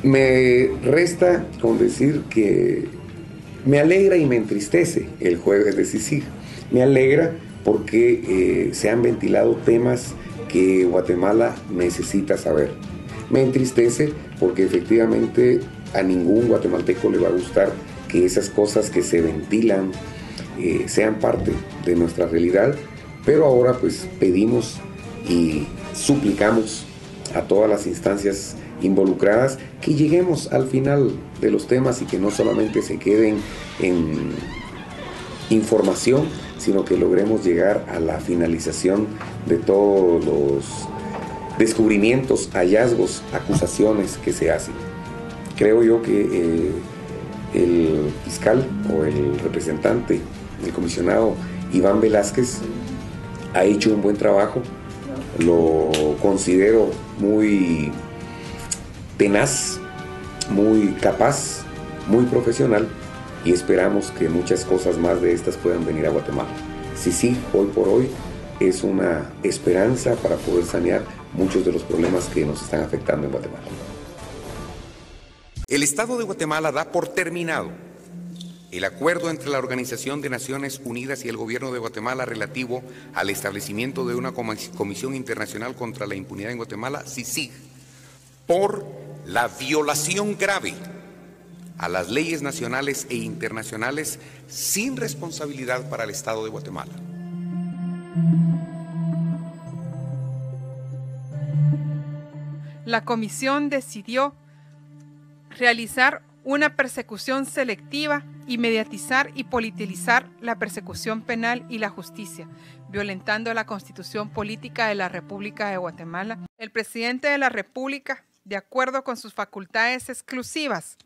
Me resta con decir que me alegra y me entristece el jueves de CICIG. Me alegra porque se han ventilado temas que Guatemala necesita saber. Me entristece porque efectivamente a ningún guatemalteco le va a gustar que esas cosas que se ventilan sean parte de nuestra realidad, pero ahora pues pedimos y suplicamos a todas las instancias involucradas que lleguemos al final de los temas y que no solamente se queden en información, sino que logremos llegar a la finalización de todos los descubrimientos, hallazgos, acusaciones que se hacen. Creo yo que el fiscal o el representante, el comisionado Iván Velázquez, ha hecho un buen trabajo. Lo considero muy tenaz, muy capaz, muy profesional, y esperamos que muchas cosas más de estas puedan venir a Guatemala. CICIG hoy por hoy es una esperanza para poder sanear muchos de los problemas que nos están afectando en Guatemala. El Estado de Guatemala da por terminado el acuerdo entre la Organización de Naciones Unidas y el Gobierno de Guatemala relativo al establecimiento de una Comisión Internacional contra la Impunidad en Guatemala, CICIG, por la violación grave a las leyes nacionales e internacionales sin responsabilidad para el Estado de Guatemala. La comisión decidió realizar una persecución selectiva y mediatizar y politizar la persecución penal y la justicia, violentando la Constitución Política de la República de Guatemala. El presidente de la República, de acuerdo con sus facultades exclusivas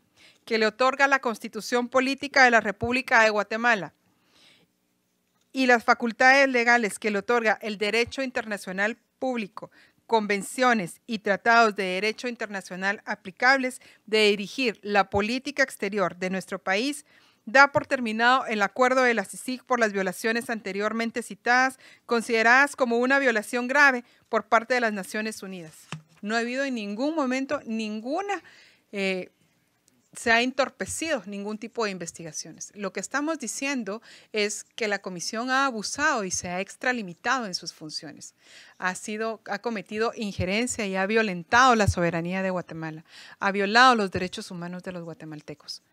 que le otorga la Constitución Política de la República de Guatemala y las facultades legales que le otorga el derecho internacional público, convenciones y tratados de derecho internacional aplicables de dirigir la política exterior de nuestro país, da por terminado el acuerdo de la CICIG por las violaciones anteriormente citadas, consideradas como una violación grave por parte de las Naciones Unidas. No ha habido en ningún momento se ha entorpecido ningún tipo de investigaciones. Lo que estamos diciendo es que la comisión ha abusado y se ha extralimitado en sus funciones. Ha cometido injerencia y ha violentado la soberanía de Guatemala, ha violado los derechos humanos de los guatemaltecos.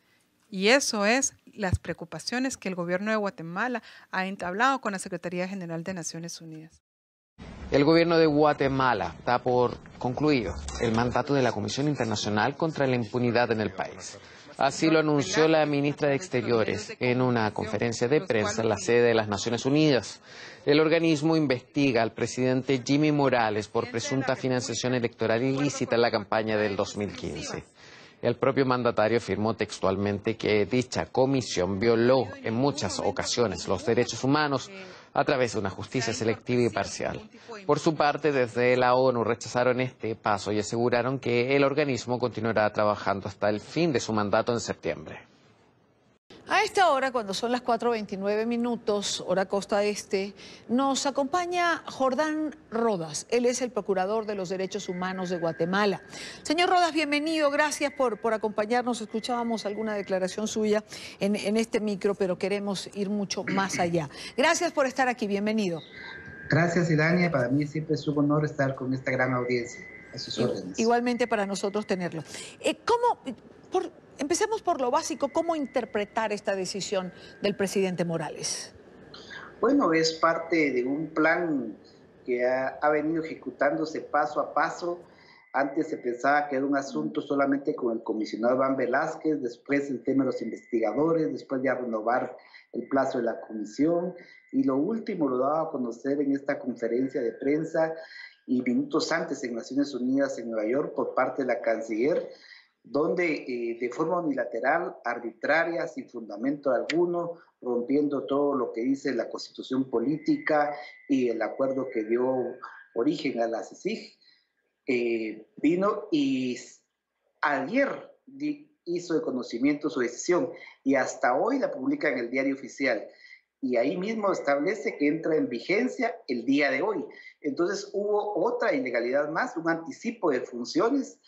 Y eso es las preocupaciones que el gobierno de Guatemala ha entablado con la Secretaría General de Naciones Unidas. El gobierno de Guatemala da por concluido el mandato de la Comisión Internacional contra la Impunidad en el país. Así lo anunció la ministra de Exteriores en una conferencia de prensa en la sede de las Naciones Unidas. El organismo investiga al presidente Jimmy Morales por presunta financiación electoral ilícita en la campaña del 2015. El propio mandatario afirmó textualmente que dicha comisión violó en muchas ocasiones los derechos humanos a través de una justicia selectiva y parcial. Por su parte, desde la ONU rechazaron este paso y aseguraron que el organismo continuará trabajando hasta el fin de su mandato en septiembre. A esta hora, cuando son las 4:29, hora costa este, nos acompaña Jordán Rodas. Él es el procurador de los derechos humanos de Guatemala. Señor Rodas, bienvenido. Gracias por acompañarnos. Escuchábamos alguna declaración suya en este micro, pero queremos ir mucho más allá. Gracias por estar aquí. Bienvenido. Gracias, Idania. Para mí siempre es un honor estar con esta gran audiencia. A sus órdenes. Igualmente para nosotros tenerlo. Empecemos por lo básico. ¿Cómo interpretar esta decisión del presidente Morales? Bueno, es parte de un plan que ha venido ejecutándose paso a paso. Antes se pensaba que era un asunto solamente con el comisionado Iván Velázquez, después el tema de los investigadores, después ya renovar el plazo de la comisión, y lo último lo daba a conocer en esta conferencia de prensa y minutos antes en Naciones Unidas en Nueva York por parte de la canciller, donde de forma unilateral, arbitraria, sin fundamento alguno, rompiendo todo lo que dice la Constitución Política y el acuerdo que dio origen a la CICIG, vino y ayer hizo de conocimiento su decisión y hasta hoy la publica en el Diario Oficial. Y ahí mismo establece que entra en vigencia el día de hoy. Entonces hubo otra ilegalidad más, un anticipo de funciones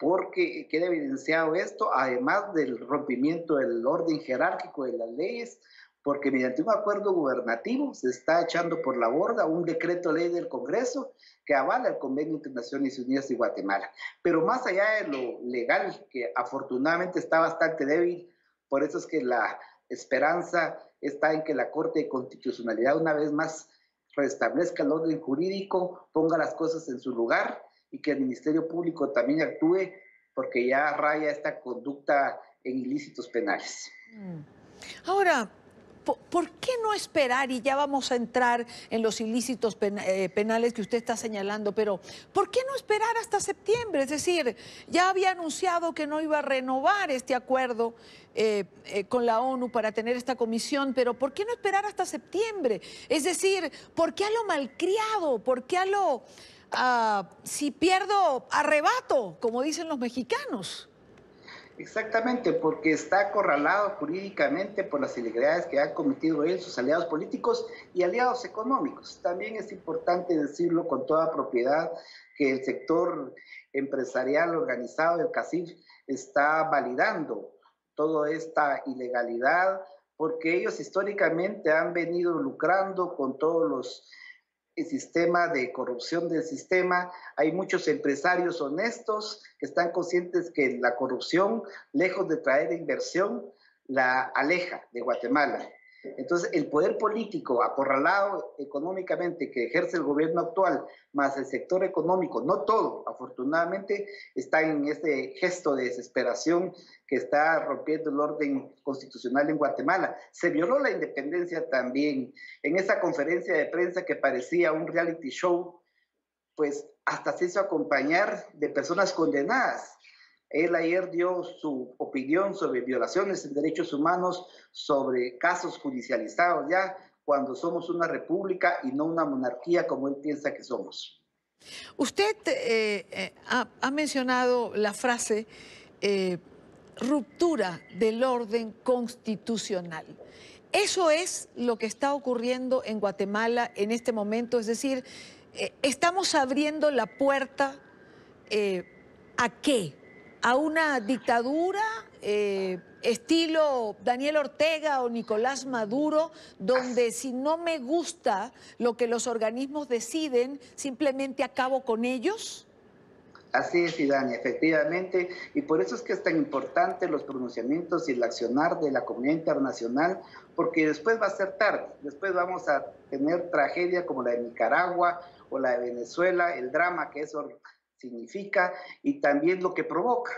porque queda evidenciado esto, además del rompimiento del orden jerárquico de las leyes, porque mediante un acuerdo gubernativo se está echando por la borda un decreto ley del Congreso que avala el Convenio entre Naciones Unidas y Guatemala. Pero más allá de lo legal, que afortunadamente está bastante débil, por eso es que la esperanza está en que la Corte de Constitucionalidad una vez más restablezca el orden jurídico, ponga las cosas en su lugar y que el Ministerio Público también actúe, porque ya raya esta conducta en ilícitos penales. Ahora, ¿por qué no esperar? Y ya vamos a entrar en los ilícitos penales que usted está señalando, pero ¿por qué no esperar hasta septiembre? Es decir, ya había anunciado que no iba a renovar este acuerdo con la ONU para tener esta comisión, pero ¿por qué no esperar hasta septiembre? Es decir, ¿por qué a lo malcriado? ¿Por qué a lo, si pierdo, arrebato, como dicen los mexicanos? Exactamente, porque está acorralado jurídicamente por las ilegalidades que han cometido él, sus aliados políticos y aliados económicos. También es importante decirlo con toda propiedad que el sector empresarial organizado del CACIF está validando toda esta ilegalidad, porque ellos históricamente han venido lucrando con todos el sistema de corrupción del sistema. Hay muchos empresarios honestos que están conscientes que la corrupción, lejos de traer inversión, la aleja de Guatemala. Entonces, el poder político acorralado económicamente que ejerce el gobierno actual, más el sector económico, no todo, afortunadamente, está en este gesto de desesperación que está rompiendo el orden constitucional en Guatemala. Se violó la independencia también. En esa conferencia de prensa que parecía un reality show, pues hasta se hizo acompañar de personas condenadas. Él ayer dio su opinión sobre violaciones de derechos humanos, sobre casos judicializados ya, cuando somos una república y no una monarquía como él piensa que somos. Usted ha mencionado la frase ruptura del orden constitucional. Eso es lo que está ocurriendo en Guatemala en este momento, es decir, estamos abriendo la puerta ¿a qué? ¿A una dictadura estilo Daniel Ortega o Nicolás Maduro, donde si no me gusta lo que los organismos deciden, simplemente acabo con ellos? Así es, Idania, efectivamente, y por eso es que es tan importante los pronunciamientos y el accionar de la comunidad internacional, porque después va a ser tarde, después vamos a tener tragedia como la de Nicaragua o la de Venezuela, el drama que eso significa y también lo que provoca.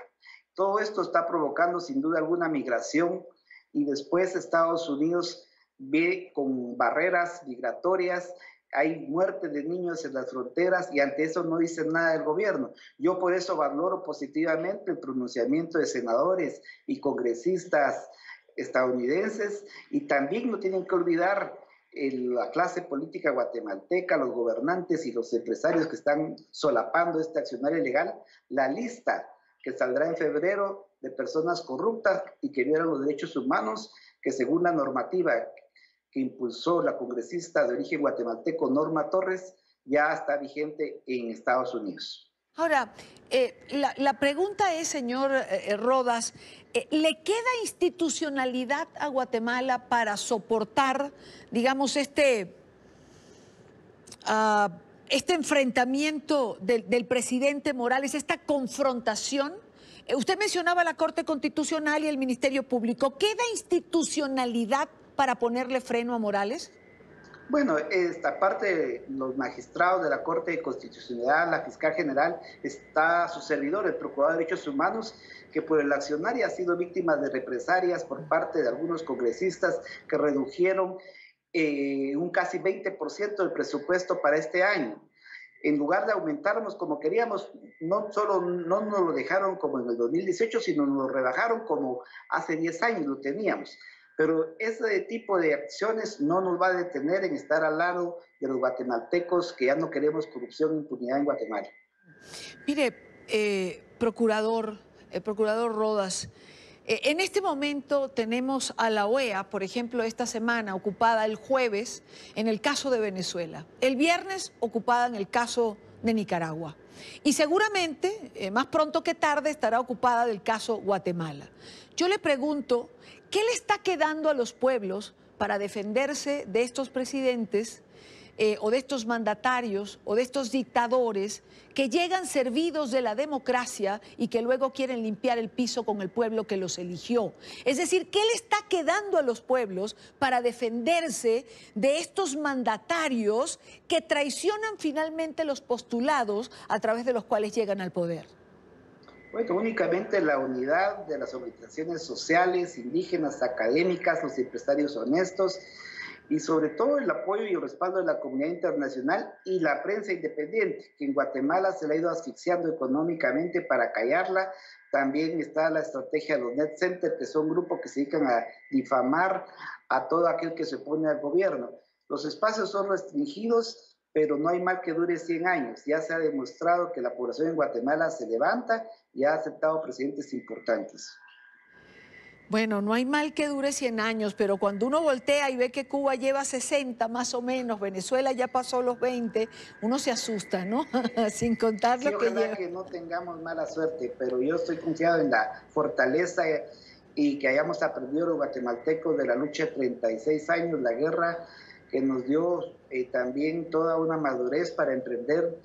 Todo esto está provocando sin duda alguna migración y después Estados Unidos ve con barreras migratorias, hay muerte de niños en las fronteras y ante eso no dice nada el gobierno. Yo por eso valoro positivamente el pronunciamiento de senadores y congresistas estadounidenses y también no tienen que olvidar la clase política guatemalteca, los gobernantes y los empresarios que están solapando este accionario ilegal, la lista que saldrá en febrero de personas corruptas y que violan los derechos humanos, que según la normativa que impulsó la congresista de origen guatemalteco Norma Torres, ya está vigente en Estados Unidos. Ahora, la pregunta es, señor Rodas, ¿le queda institucionalidad a Guatemala para soportar, digamos, este enfrentamiento del presidente Morales, esta confrontación? Usted mencionaba la Corte Constitucional y el Ministerio Público. ¿Queda institucionalidad para ponerle freno a Morales? Bueno, esta parte de los magistrados de la Corte de Constitucionalidad, la fiscal general, está su servidor, el Procurador de Derechos Humanos, que por el accionario ha sido víctima de represalias por parte de algunos congresistas que redujeron un casi 20% del presupuesto para este año. En lugar de aumentarnos como queríamos, no solo no nos lo dejaron como en el 2018, sino nos lo rebajaron como hace 10 años lo teníamos. Pero ese tipo de acciones no nos va a detener en estar al lado de los guatemaltecos que ya no queremos corrupción e impunidad en Guatemala. Mire, procurador Rodas, en este momento tenemos a la OEA, por ejemplo, esta semana ocupada el jueves en el caso de Venezuela, el viernes ocupada en el caso de Nicaragua. Y seguramente, más pronto que tarde, estará ocupada del caso Guatemala. Yo le pregunto, ¿qué le está quedando a los pueblos para defenderse de estos presidentes o de estos mandatarios o de estos dictadores que llegan servidos de la democracia y que luego quieren limpiar el piso con el pueblo que los eligió? Es decir, ¿qué le está quedando a los pueblos para defenderse de estos mandatarios que traicionan finalmente los postulados a través de los cuales llegan al poder? Bueno, únicamente la unidad de las organizaciones sociales, indígenas, académicas, los empresarios honestos y sobre todo el apoyo y el respaldo de la comunidad internacional y la prensa independiente, que en Guatemala se le ha ido asfixiando económicamente para callarla. También está la estrategia de los Net Center, que son grupos que se dedican a difamar a todo aquel que se opone al gobierno. Los espacios son restringidos, pero no hay mal que dure 100 años. Ya se ha demostrado que la población en Guatemala se levanta y ha aceptado presidentes importantes. Bueno, no hay mal que dure 100 años, pero cuando uno voltea y ve que Cuba lleva 60 más o menos, Venezuela ya pasó los 20, uno se asusta, ¿no? Sin contar sí, lo que lleva. Ojalá que no tengamos mala suerte, pero yo estoy confiado en la fortaleza y que hayamos aprendido los guatemaltecos de la lucha de 36 años, la guerra que nos dio también toda una madurez para emprender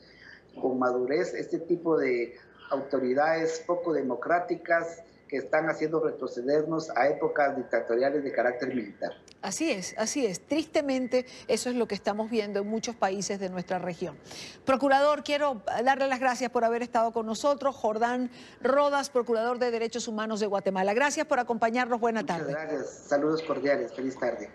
con madurez este tipo de autoridades poco democráticas que están haciendo retrocedernos a épocas dictatoriales de carácter militar. Así es, así es. Tristemente, eso es lo que estamos viendo en muchos países de nuestra región. Procurador, quiero darle las gracias por haber estado con nosotros. Jordán Rodas, Procurador de Derechos Humanos de Guatemala. Gracias por acompañarnos. Buena tarde. Muchas gracias. Saludos cordiales. Feliz tarde.